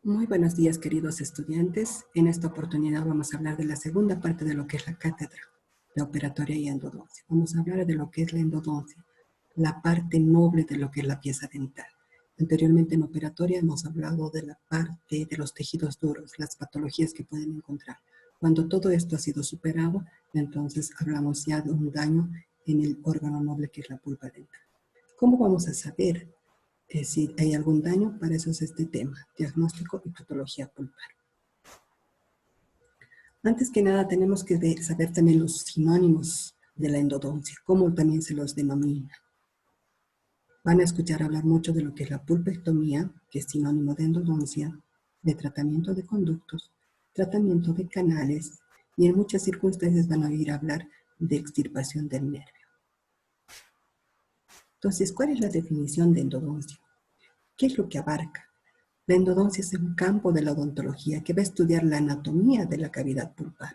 Muy buenos días, queridos estudiantes. En esta oportunidad vamos a hablar de la segunda parte de lo que es la cátedra de operatoria y endodoncia. Vamos a hablar de lo que es la endodoncia, la parte noble de lo que es la pieza dental. Anteriormente en operatoria hemos hablado de la parte de los tejidos duros, las patologías que pueden encontrar. Cuando todo esto ha sido superado, entonces hablamos ya de un daño en el órgano noble que es la pulpa dental. ¿Cómo vamos a saber si hay algún daño? Para eso es este tema, diagnóstico y patología pulpar. Antes que nada tenemos que saber también los sinónimos de la endodoncia, cómo también se los denomina. Van a escuchar hablar mucho de lo que es la pulpectomía, que es sinónimo de endodoncia, de tratamiento de conductos, tratamiento de canales, y en muchas circunstancias van a oír hablar de extirpación del nervio. Entonces, ¿cuál es la definición de endodoncia? ¿Qué es lo que abarca? La endodoncia es un campo de la odontología que va a estudiar la anatomía de la cavidad pulpar,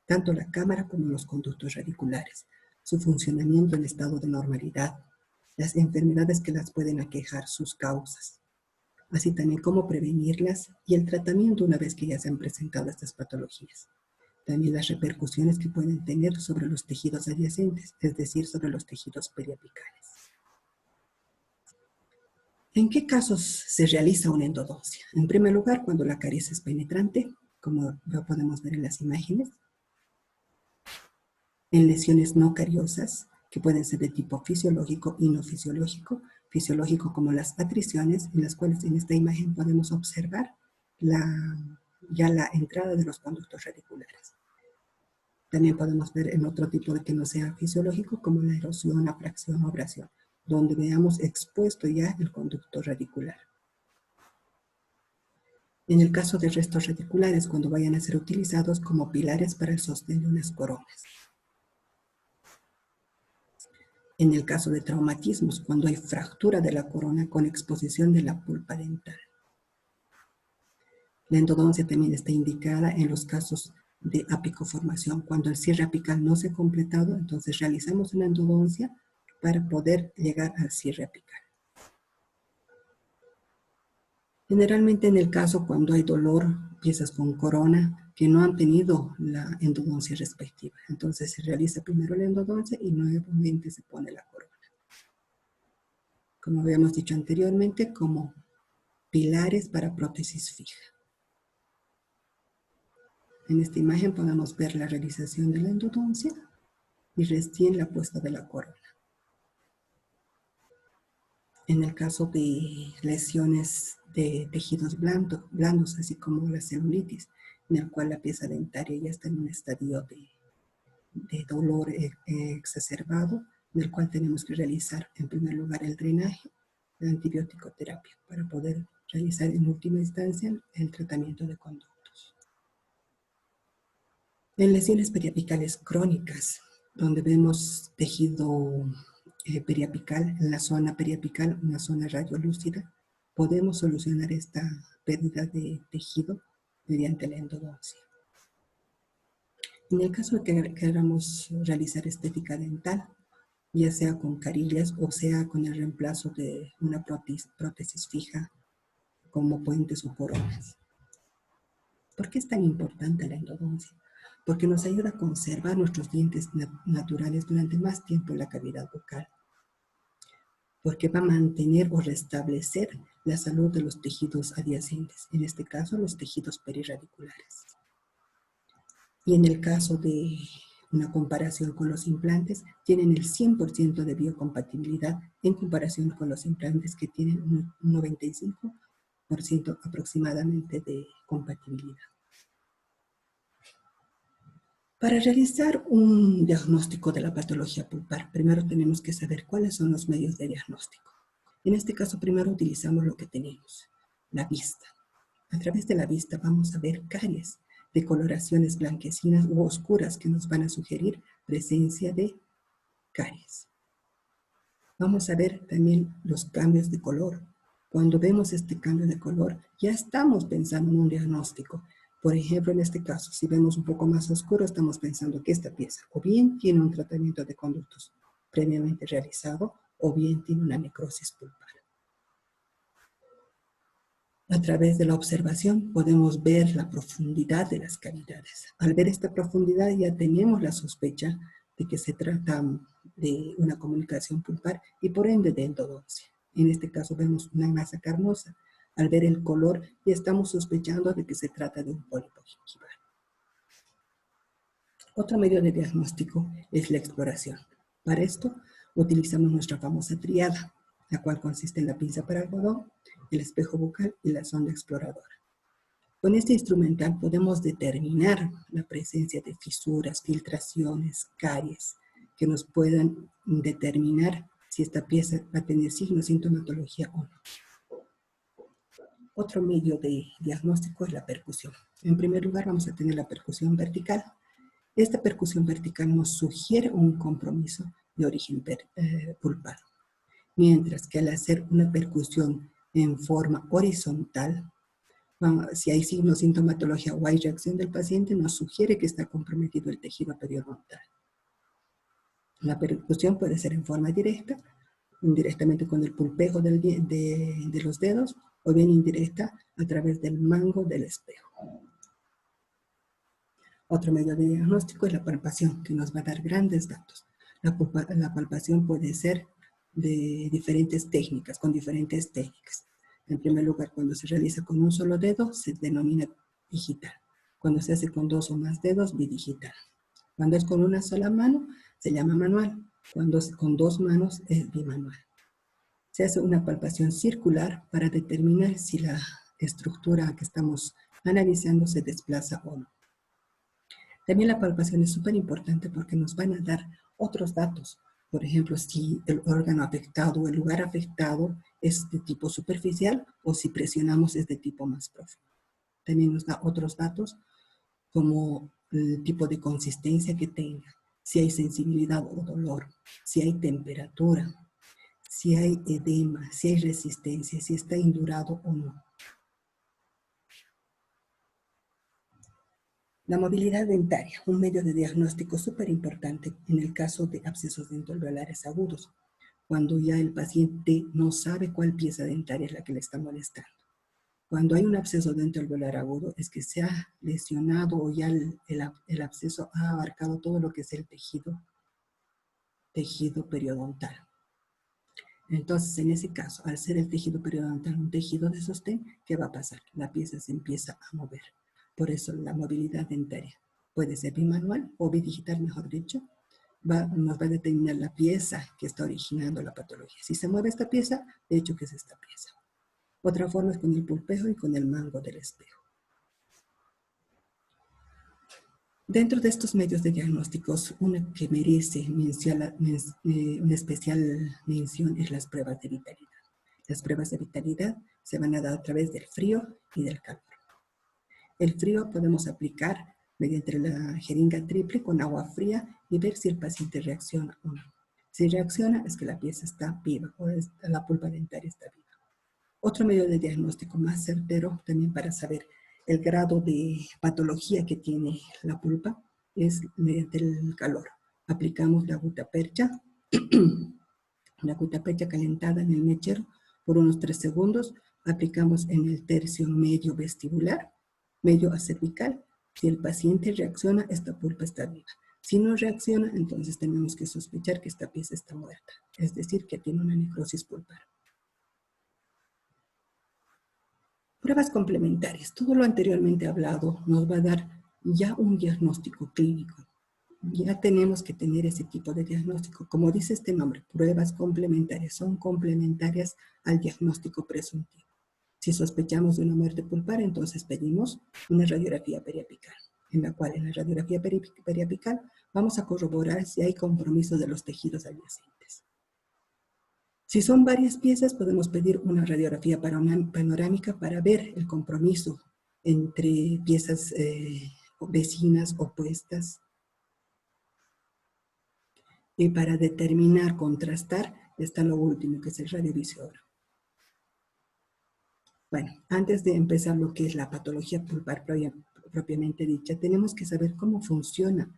tanto la cámara como los conductos radiculares, su funcionamiento en estado de normalidad, las enfermedades que las pueden aquejar, sus causas, así también cómo prevenirlas y el tratamiento una vez que ya se han presentado estas patologías. También las repercusiones que pueden tener sobre los tejidos adyacentes, es decir, sobre los tejidos periapicales. ¿En qué casos se realiza una endodoncia? En primer lugar, cuando la caries es penetrante, como lo podemos ver en las imágenes. En lesiones no cariosas, que pueden ser de tipo fisiológico y no fisiológico. Fisiológico como las atriciones, en las cuales en esta imagen podemos observar ya la entrada de los conductos radiculares. También podemos ver en otro tipo de que no sea fisiológico, como la erosión, abrasión o abrasión, donde veamos expuesto ya el conducto radicular. En el caso de restos radiculares, cuando vayan a ser utilizados como pilares para el sostén de unas coronas. En el caso de traumatismos, cuando hay fractura de la corona con exposición de la pulpa dental. La endodoncia también está indicada en los casos de apicoformación. Cuando el cierre apical no se ha completado, entonces realizamos una endodoncia para poder llegar al cierre apical. Generalmente en el caso cuando hay dolor, piezas con corona que no han tenido la endodoncia respectiva. Entonces se realiza primero la endodoncia y nuevamente se pone la corona. Como habíamos dicho anteriormente, como pilares para prótesis fija. En esta imagen podemos ver la realización de la endodoncia y recién la puesta de la corona. En el caso de lesiones de tejidos blandos, así como la celulitis, en el cual la pieza dentaria ya está en un estadio de dolor exacerbado, en el cual tenemos que realizar en primer lugar el drenaje, la antibiótico terapia, para poder realizar en última instancia el tratamiento de conductos. En lesiones periapicales crónicas, donde vemos tejido periapical, en la zona periapical, una zona radiolúcida, podemos solucionar esta pérdida de tejido mediante la endodoncia. En el caso de que queramos realizar estética dental, ya sea con carillas o sea con el reemplazo de una prótesis fija como puentes o coronas. ¿Por qué es tan importante la endodoncia? Porque nos ayuda a conservar nuestros dientes naturales durante más tiempo en la cavidad bucal. Porque va a mantener o restablecer la salud de los tejidos adyacentes, en este caso los tejidos perirradiculares. Y en el caso de una comparación con los implantes, tienen el 100% de biocompatibilidad en comparación con los implantes que tienen un 95% aproximadamente de compatibilidad. Para realizar un diagnóstico de la patología pulpar, primero tenemos que saber cuáles son los medios de diagnóstico. En este caso, primero utilizamos lo que tenemos, la vista. A través de la vista vamos a ver caries de coloraciones blanquecinas u oscuras que nos van a sugerir presencia de caries. Vamos a ver también los cambios de color. Cuando vemos este cambio de color, ya estamos pensando en un diagnóstico. Por ejemplo, en este caso, si vemos un poco más oscuro, estamos pensando que esta pieza o bien tiene un tratamiento de conductos previamente realizado o bien tiene una necrosis pulpar. A través de la observación podemos ver la profundidad de las cavidades. Al ver esta profundidad ya tenemos la sospecha de que se trata de una comunicación pulpar y por ende de endodoncia. En este caso vemos una masa carnosa. Al ver el color ya estamos sospechando de que se trata de un pólipo gingival. Otro medio de diagnóstico es la exploración. Para esto utilizamos nuestra famosa triada, la cual consiste en la pinza para algodón, el espejo bucal y la sonda exploradora. Con este instrumental podemos determinar la presencia de fisuras, filtraciones, caries, que nos puedan determinar si esta pieza va a tener signos, sintomatología o no. Otro medio de diagnóstico es la percusión. En primer lugar vamos a tener la percusión vertical. Esta percusión vertical nos sugiere un compromiso de origen pulpar, mientras que al hacer una percusión en forma horizontal, si hay signos, sintomatología o hay reacción del paciente, nos sugiere que está comprometido el tejido periodontal. La percusión puede ser en forma directa, indirectamente con el pulpejo de los dedos, o bien indirecta a través del mango del espejo. Otro medio de diagnóstico es la palpación, que nos va a dar grandes datos. La palpación puede ser de diferentes técnicas, con diferentes técnicas. En primer lugar, cuando se realiza con un solo dedo, se denomina digital. Cuando se hace con 2 o más dedos, bidigital. Cuando es con una sola mano, se llama manual. Cuando es con 2 manos, es bimanual. Se hace una palpación circular para determinar si la estructura que estamos analizando se desplaza o no. También la palpación es súper importante porque nos van a dar otros datos. Por ejemplo, si el órgano afectado o el lugar afectado es de tipo superficial o si presionamos es de tipo más profundo. También nos da otros datos como el tipo de consistencia que tenga, si hay sensibilidad o dolor, si hay temperatura, si hay edema, si hay resistencia, si está indurado o no. La movilidad dentaria, un medio de diagnóstico súper importante en el caso de abscesos dentoalveolares agudos, cuando ya el paciente no sabe cuál pieza dentaria es la que le está molestando. Cuando hay un absceso dentoalveolar agudo es que se ha lesionado o ya el absceso ha abarcado todo lo que es el tejido periodontal. Entonces, en ese caso, al ser el tejido periodontal un tejido de sostén, ¿qué va a pasar? La pieza se empieza a mover. Por eso la movilidad dentaria puede ser bimanual o bidigital, mejor dicho. Nos va a determinar la pieza que está originando la patología. Si se mueve esta pieza, de hecho que es esta pieza. Otra forma es con el pulpejo y con el mango del espejo. Dentro de estos medios de diagnósticos, una que merece una especial mención es las pruebas de vitalidad. Las pruebas de vitalidad se van a dar a través del frío y del calor. El frío podemos aplicar mediante la jeringa triple con agua fría y ver si el paciente reacciona o no. Si reacciona es que la pieza está viva o la pulpa dentaria está viva. Otro medio de diagnóstico más certero también para saber el grado de patología que tiene la pulpa es mediante el calor. Aplicamos la gutapercha, la gutapercha calentada en el mechero por unos 3 segundos. Aplicamos en el tercio medio vestibular, medio acervical. Si el paciente reacciona, esta pulpa está viva. Si no reacciona, entonces tenemos que sospechar que esta pieza está muerta, es decir, que tiene una necrosis pulpar. Pruebas complementarias. Todo lo anteriormente hablado nos va a dar ya un diagnóstico clínico. Ya tenemos que tener ese tipo de diagnóstico. Como dice este nombre, pruebas complementarias. Son complementarias al diagnóstico presuntivo. Si sospechamos de una muerte pulpar, entonces pedimos una radiografía periapical, en la cual en la radiografía periapical vamos a corroborar si hay compromiso de los tejidos adyacentes. Si son varias piezas, podemos pedir una radiografía panorámica para ver el compromiso entre piezas vecinas opuestas. Y para determinar, contrastar, está lo último, que es el radiovisor. Bueno, antes de empezar lo que es la patología pulpar propiamente dicha, tenemos que saber cómo funciona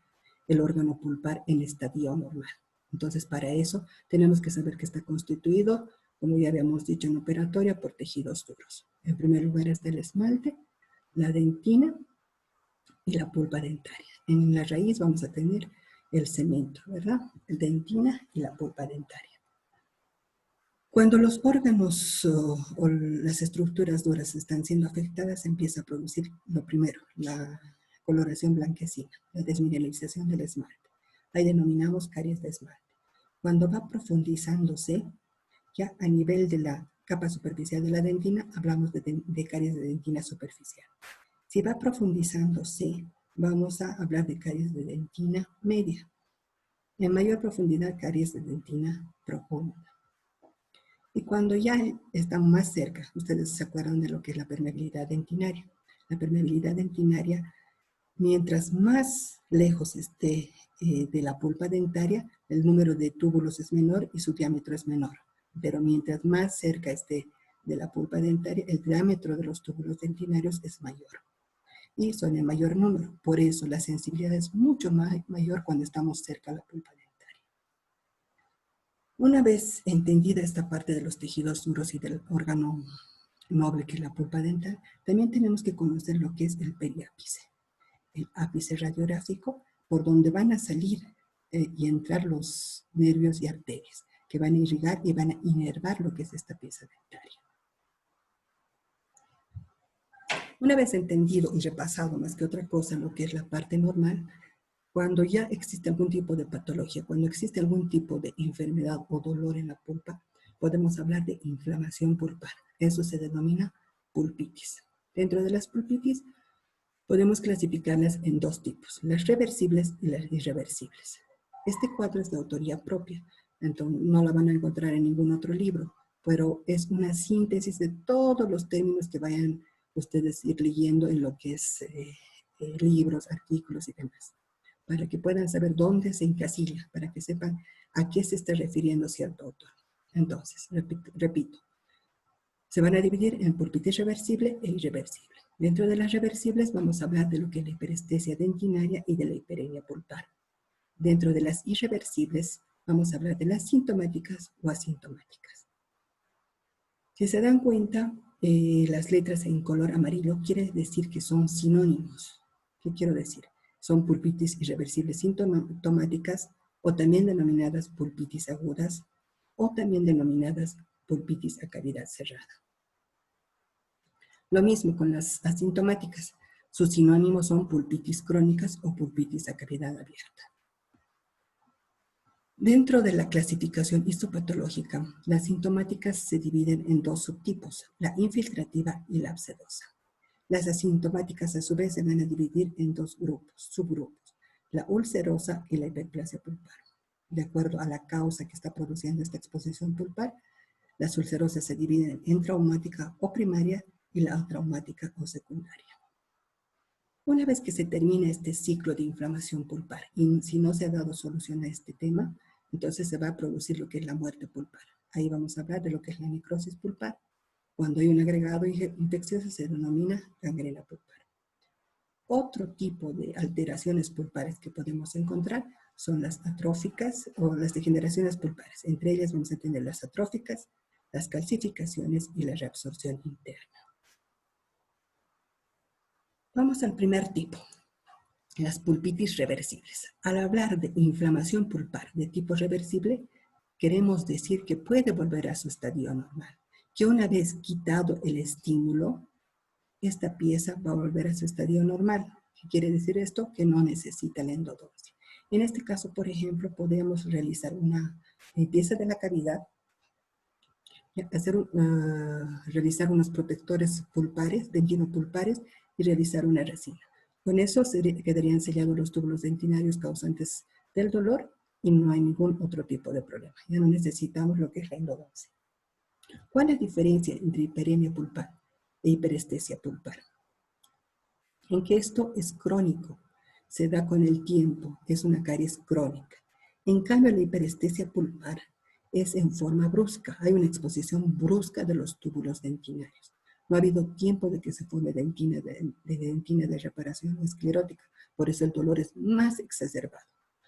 el órgano pulpar en estadio normal. Entonces, para eso tenemos que saber que está constituido como ya habíamos dicho en operatoria, por tejidos duros. En primer lugar está el esmalte, la dentina y la pulpa dentaria. En la raíz vamos a tener el cemento, ¿verdad? La dentina y la pulpa dentaria. Cuando los órganos o las estructuras duras están siendo afectadas, empieza a producir lo primero, la coloración blanquecina, la desmineralización del esmalte. Ahí denominamos caries de esmalte. Cuando va profundizándose, ya a nivel de la capa superficial de la dentina, hablamos de caries de dentina superficial. Si va profundizándose, vamos a hablar de caries de dentina media. En mayor profundidad, caries de dentina profunda. Y cuando ya están más cerca, ustedes se acuerdan de lo que es la permeabilidad dentinaria. La permeabilidad dentinaria, mientras más lejos esté de la pulpa dentaria, el número de túbulos es menor y su diámetro es menor. Pero mientras más cerca esté de la pulpa dentaria, el diámetro de los túbulos dentinarios es mayor. Y son en mayor número. Por eso la sensibilidad es mucho mayor cuando estamos cerca de la pulpa dentaria. Una vez entendida esta parte de los tejidos duros y del órgano noble que es la pulpa dental, también tenemos que conocer lo que es el periápice. El ápice radiográfico, por donde van a salir y entrar los nervios y arterias, que van a irrigar y van a inervar lo que es esta pieza dentaria. Una vez entendido y repasado más que otra cosa lo que es la parte normal, cuando ya existe algún tipo de patología, cuando existe algún tipo de enfermedad o dolor en la pulpa, podemos hablar de inflamación pulpar. Eso se denomina pulpitis. Dentro de las pulpitis podemos clasificarlas en dos tipos, las reversibles y las irreversibles. Este cuadro es de autoría propia, entonces no la van a encontrar en ningún otro libro, pero es una síntesis de todos los términos que vayan ustedes ir leyendo en lo que es libros, artículos y demás, para que puedan saber dónde se encasilla, para que sepan a qué se está refiriendo cierto autor. Entonces, repito, se van a dividir en pulpitis reversible e irreversible. Dentro de las reversibles vamos a hablar de lo que es la hiperestesia dentinaria y de la hiperemia pulpar. Dentro de las irreversibles vamos a hablar de las sintomáticas o asintomáticas. Si se dan cuenta, las letras en color amarillo quiere decir que son sinónimos. ¿Qué quiero decir? Son pulpitis irreversibles sintomáticas o también denominadas pulpitis agudas o también denominadas pulpitis a cavidad cerrada. Lo mismo con las asintomáticas. Sus sinónimos son pulpitis crónicas o pulpitis a cavidad abierta. Dentro de la clasificación histopatológica, las sintomáticas se dividen en dos subtipos, la infiltrativa y la abscedosa. Las asintomáticas a su vez se van a dividir en dos subgrupos, la ulcerosa y la hiperplasia pulpar. De acuerdo a la causa que está produciendo esta exposición pulpar, las ulcerosas se dividen en traumática o primaria y la atraumática o secundaria. Una vez que se termina este ciclo de inflamación pulpar y si no se ha dado solución a este tema, entonces se va a producir lo que es la muerte pulpar. Ahí vamos a hablar de lo que es la necrosis pulpar. Cuando hay un agregado infeccioso se denomina gangrena pulpar. Otro tipo de alteraciones pulpares que podemos encontrar son las atróficas o las degeneraciones pulpares. Entre ellas vamos a tener las atróficas, las calcificaciones y la reabsorción interna. Vamos al primer tipo, las pulpitis reversibles. Al hablar de inflamación pulpar de tipo reversible, queremos decir que puede volver a su estadio normal, que una vez quitado el estímulo, esta pieza va a volver a su estadio normal. ¿Qué quiere decir esto? Que no necesita la endodoncia. En este caso, por ejemplo, podemos realizar una limpieza de la cavidad, realizar unos protectores pulpares, dentinopulpares, y realizar una resina. Con eso quedarían sellados los túbulos dentinarios causantes del dolor y no hay ningún otro tipo de problema. Ya no necesitamos lo que es la endodoncia. ¿Cuál es la diferencia entre hiperemia pulpar e hiperestesia pulpar? En que esto es crónico, se da con el tiempo, es una caries crónica. En cambio, la hiperestesia pulpar es en forma brusca, hay una exposición brusca de los túbulos dentinarios. No ha habido tiempo de que se forme dentina de reparación esclerótica, por eso el dolor es más exacerbado.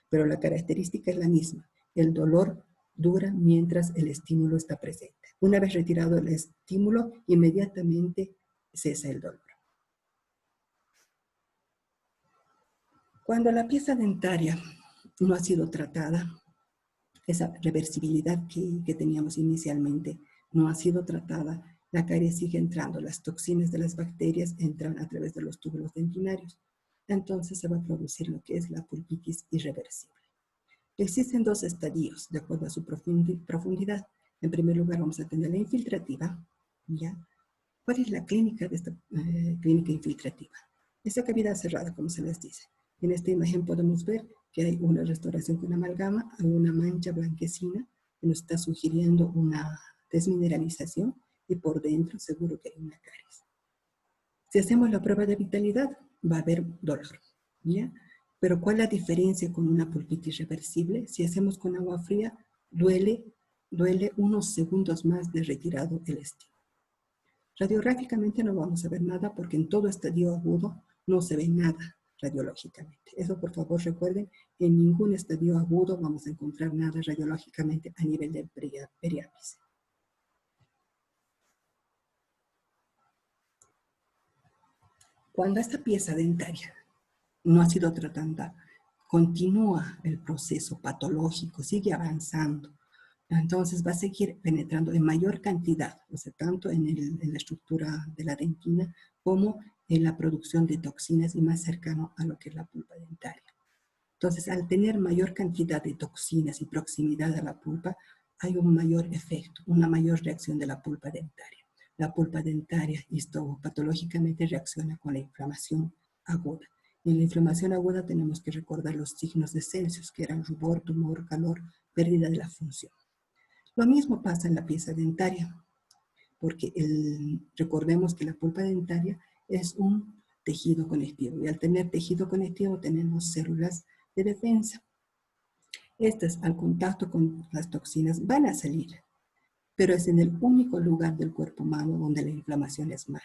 Pero la característica es la misma, el dolor dura mientras el estímulo está presente. Una vez retirado el estímulo, inmediatamente cesa el dolor. Cuando la pieza dentaria no ha sido tratada, esa reversibilidad que teníamos inicialmente no ha sido tratada, la caries sigue entrando, las toxinas de las bacterias entran a través de los túbulos dentinarios. Entonces se va a producir lo que es la pulpitis irreversible. Existen dos estadios de acuerdo a su profundidad. En primer lugar vamos a tener la infiltrativa, ¿ya? ¿Cuál es la clínica de esta clínica infiltrativa? Esa cavidad cerrada, como se les dice. En esta imagen podemos ver que hay una restauración con amalgama, hay una mancha blanquecina que nos está sugiriendo una desmineralización y por dentro seguro que hay una caries. Si hacemos la prueba de vitalidad, va a haber dolor, ¿ya? Pero ¿cuál es la diferencia con una pulpitis reversible? Si hacemos con agua fría, duele unos segundos más de retirado el estímulo. Radiográficamente no vamos a ver nada porque en todo estadio agudo no se ve nada radiológicamente. Eso por favor recuerden, en ningún estadio agudo vamos a encontrar nada radiológicamente a nivel del periápice. Cuando esta pieza dentaria no ha sido tratada, continúa el proceso patológico, sigue avanzando, entonces va a seguir penetrando en mayor cantidad, o sea, tanto en la estructura de la dentina como en la producción de toxinas y más cercano a lo que es la pulpa dentaria. Entonces, al tener mayor cantidad de toxinas y proximidad a la pulpa, hay un mayor efecto, una mayor reacción de la pulpa dentaria. La pulpa dentaria histopatológicamente reacciona con la inflamación aguda. En la inflamación aguda tenemos que recordar los signos de Celsius, que eran rubor, tumor, calor, pérdida de la función. Lo mismo pasa en la pieza dentaria, porque recordemos que la pulpa dentaria es un tejido conectivo, y al tener tejido conectivo tenemos células de defensa. Estas, al contacto con las toxinas, van a salir, pero es en el único lugar del cuerpo humano donde la inflamación es mala.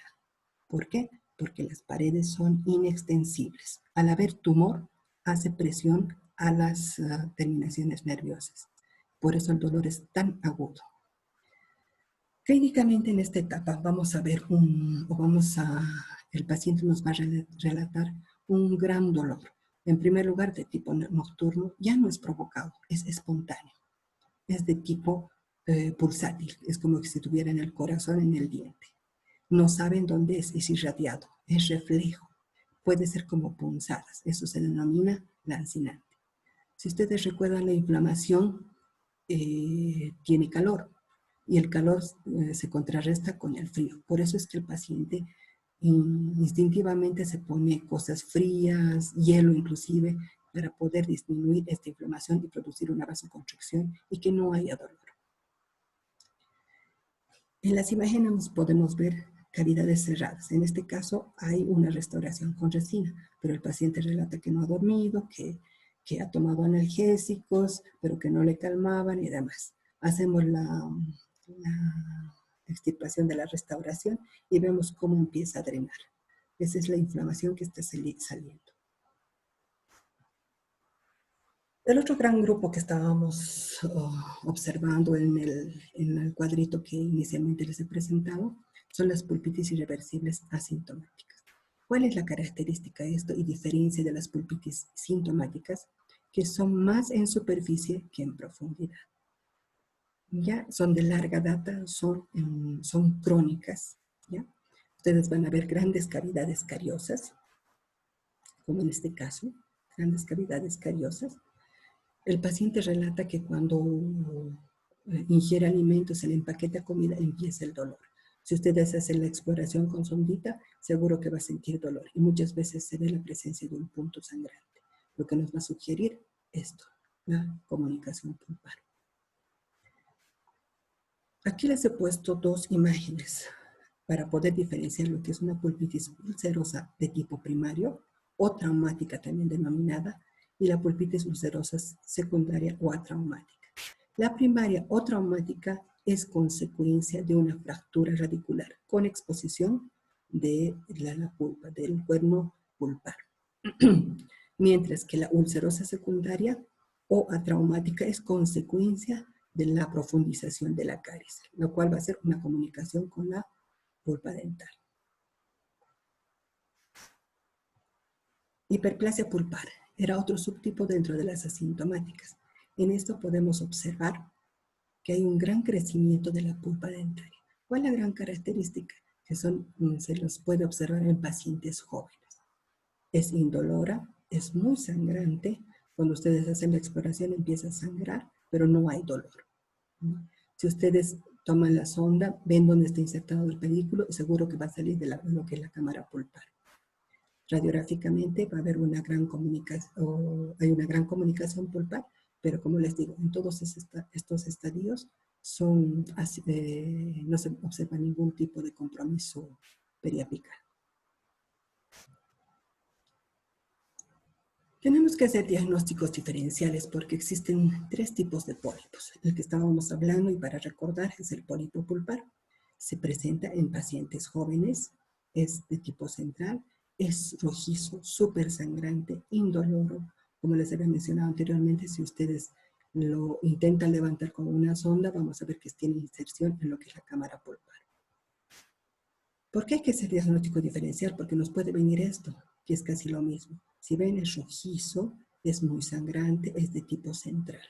¿Por qué? Porque las paredes son inextensibles. Al haber tumor, hace presión a las terminaciones nerviosas. Por eso el dolor es tan agudo. Clínicamente en esta etapa vamos a ver el paciente nos va a relatar un gran dolor. En primer lugar, de tipo nocturno, ya no es provocado, es espontáneo. Es de tipo pulsátil, es como si tuviera en el corazón, en el diente. No saben dónde es irradiado, es reflejo. Puede ser como punzadas, eso se denomina lancinante. Si ustedes recuerdan, la inflamación tiene calor y el calor se contrarresta con el frío. Por eso es que el paciente instintivamente se pone cosas frías, hielo inclusive, para poder disminuir esta inflamación y producir una vasoconstricción y que no haya dolor. En las imágenes podemos ver cavidades cerradas. En este caso hay una restauración con resina, pero el paciente relata que no ha dormido, que ha tomado analgésicos, pero que no le calmaban y demás. Hacemos la extirpación de la restauración y vemos cómo empieza a drenar. Esa es la inflamación que está saliendo. El otro gran grupo que estábamos observando en el cuadrito que inicialmente les he presentado son las pulpitis irreversibles asintomáticas. ¿Cuál es la característica de esto y diferencia de las pulpitis sintomáticas? Que son más en superficie que en profundidad. Ya son de larga data, son crónicas. ¿Ya? Ustedes van a ver grandes cavidades cariosas, como en este caso, grandes cavidades cariosas. El paciente relata que cuando ingiere alimentos, el empaquete de comida, empieza el dolor. Si ustedes hacen la exploración con sondita, seguro que va a sentir dolor. Y muchas veces se ve la presencia de un punto sangrante, lo que nos va a sugerir esto, la comunicación pulpar. Aquí les he puesto dos imágenes para poder diferenciar lo que es una pulpitis ulcerosa de tipo primario o traumática también denominada, y la pulpitis ulcerosa secundaria o atraumática. La primaria o traumática es consecuencia de una fractura radicular con exposición de la pulpa, del cuerno pulpar. Mientras que la ulcerosa secundaria o atraumática es consecuencia de la profundización de la caries, lo cual va a ser una comunicación con la pulpa dental. Hiperplasia pulpar era otro subtipo dentro de las asintomáticas. En esto podemos observar que hay un gran crecimiento de la pulpa dentaria. ¿Cuál es la gran característica? Que se los puede observar en pacientes jóvenes. Es indolora, es muy sangrante. Cuando ustedes hacen la exploración empieza a sangrar, pero no hay dolor. Si ustedes toman la sonda, ven dónde está insertado el pedículo, seguro que va a salir de lo que es la cámara pulpar. Radiográficamente va a haber una gran comunicación pulpar, pero como les digo, en todos estos estadios no se observa ningún tipo de compromiso periapical. Tenemos que hacer diagnósticos diferenciales porque existen 3 tipos de pólipos. El que estábamos hablando, y para recordar, es el pólipo pulpar. Se presenta en pacientes jóvenes, es de tipo central, es rojizo, súper sangrante, indoloro. Como les había mencionado anteriormente, si ustedes lo intentan levantar con una sonda, vamos a ver que tiene inserción en lo que es la cámara pulpar. ¿Por qué hay que hacer diagnóstico diferencial? Porque nos puede venir esto, que es casi lo mismo. Si ven, es rojizo, es muy sangrante, es de tipo central.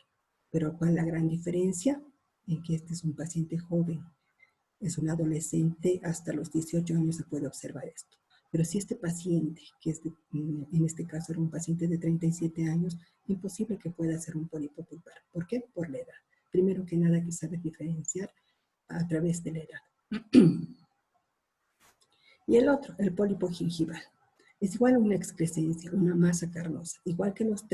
Pero ¿cuál es la gran diferencia? En que este es un paciente joven. Es un adolescente, hasta los 18 años se puede observar esto. Pero si este paciente, en este caso era un paciente de 37 años, imposible que pueda ser un pólipo pulpar. ¿Por qué? Por la edad. Primero que nada hay que saber diferenciar a través de la edad. Y el otro, el pólipo gingival. Es igual a una excrescencia, una masa carnosa, igual que los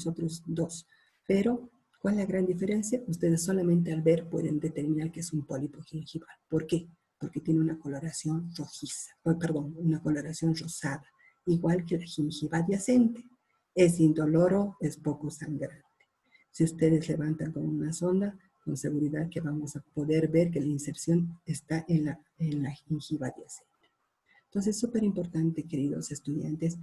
otros 2. Pero, ¿cuál es la gran diferencia? Ustedes solamente al ver pueden determinar que es un pólipo gingival. ¿Por qué? Porque tiene una coloración rojiza, una coloración rosada, igual que la gingiva adyacente. Es indoloro, es poco sangrante. Si ustedes levantan con una sonda, con seguridad que vamos a poder ver que la inserción está en la gingiva adyacente. Entonces, es súper importante, queridos estudiantes,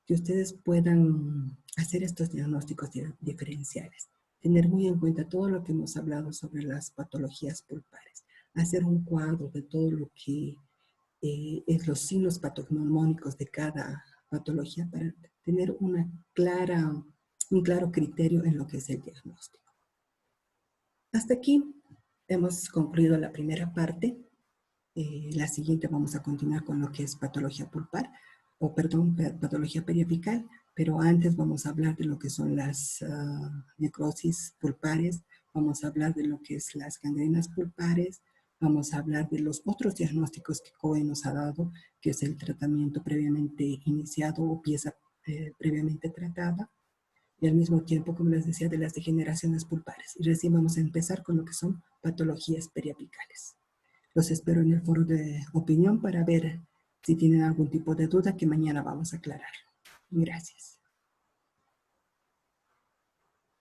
que ustedes puedan hacer estos diagnósticos diferenciales, tener muy en cuenta todo lo que hemos hablado sobre las patologías pulpares, hacer un cuadro de todo lo que es los signos patognomónicos de cada patología para tener un claro criterio en lo que es el diagnóstico. Hasta aquí hemos concluido la primera parte. La siguiente vamos a continuar con lo que es patología pulpar, patología periapical, pero antes vamos a hablar de lo que son las necrosis pulpares, vamos a hablar de lo que es las gangrenas pulpares, vamos a hablar de los otros diagnósticos que COE nos ha dado, que es el tratamiento previamente iniciado o pieza previamente tratada, y al mismo tiempo, como les decía, de las degeneraciones pulpares. Y recién vamos a empezar con lo que son patologías periapicales. Los espero en el foro de opinión para ver si tienen algún tipo de duda que mañana vamos a aclarar. Gracias.